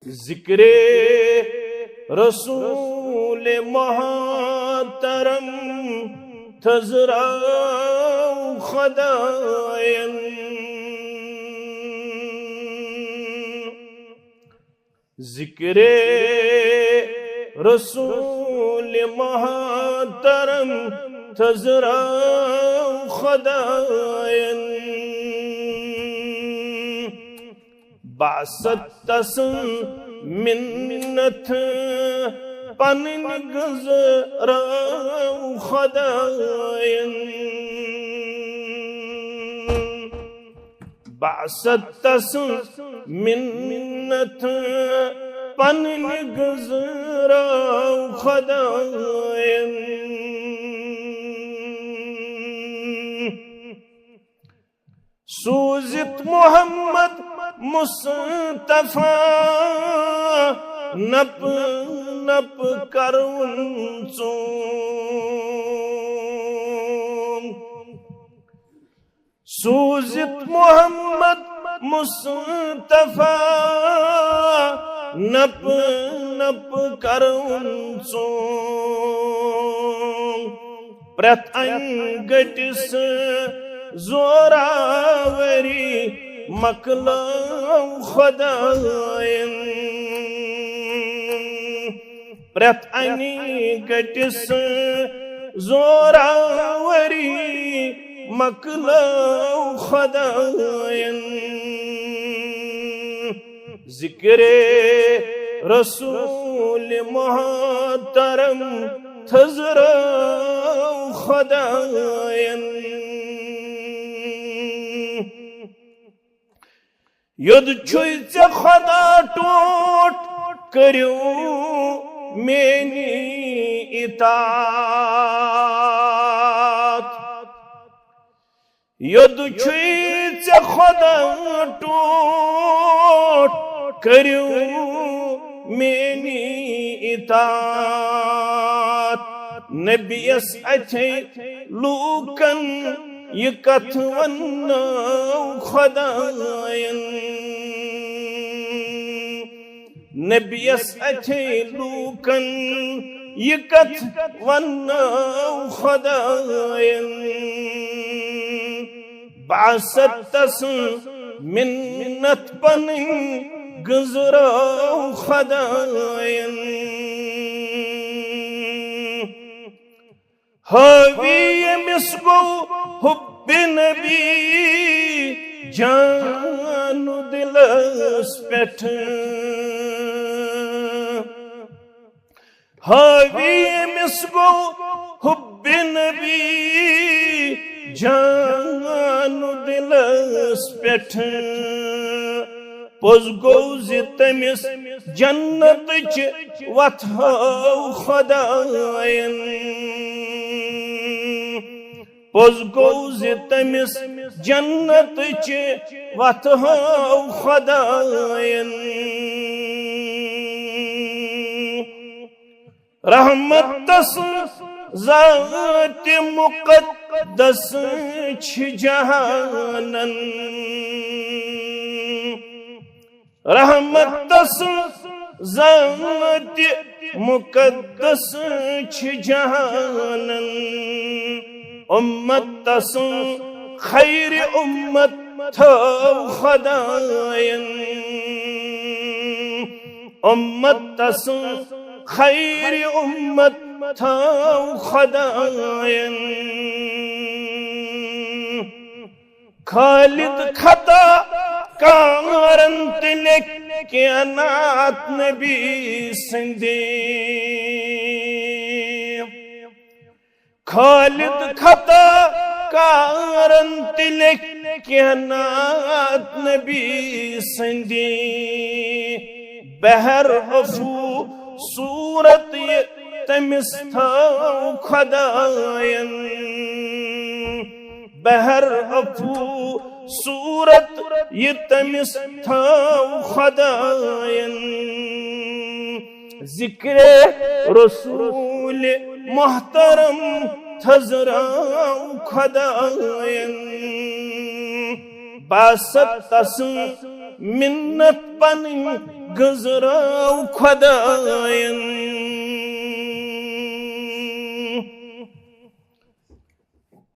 ذکر رسول محترم تھزرا خدائن ذکر رسول محترم تھزرا خدائن بعثت تس منت پنن گزرا خدائن بعثت تس منت پنن گزرا خدائن سوزت محمد مصطفیٰ نپ نپ کرون چون سوزت محمد مصطفیٰ نپ نپ کرون چون پرت انگٹس زوراوری مکلو خدائن پرت انی گٹس زوراوری مکلو خدائن ذکر رسول محترم تھزرا خدائن ید چھوئی ژے خدا ٹوٹ کریو مینی اطاعت ید چھوئی ژے خدا ٹوٹ کریو مینی اطاعت نبیس اتھے لوکن یہ کتھ ونو خدائن نبیس اتھے لوکن یہ کتھ ونو خدائن بعثت تس منت پنن گزرا خدائن حاوی مسگو حب نبی جان دلس پیٹھ حاوی مسگو حب نبی جان دلس پیٹھ پوز گوز تمس جنت چ وتھو خدائن پوز گوز تمس جنت چ وتھو خدائن رحمت تس ذات مقدس چھ جہانن رحمت تس ذات مقدس چھ جہانن امت تس خیر امت تھو خدائن امت تس خیر امت تھو خدائن خالد خطا کارن تلک کائنات نبی سندی خالد خطا کارن تلک کائنات نبی سندی بہر افو صورت تمس تھو خدائن بہر افو صورت یہ تمس تھو خدائن ذکر رسول محترم تھزرا خدائن باست تس منت پن گزراو خدایَن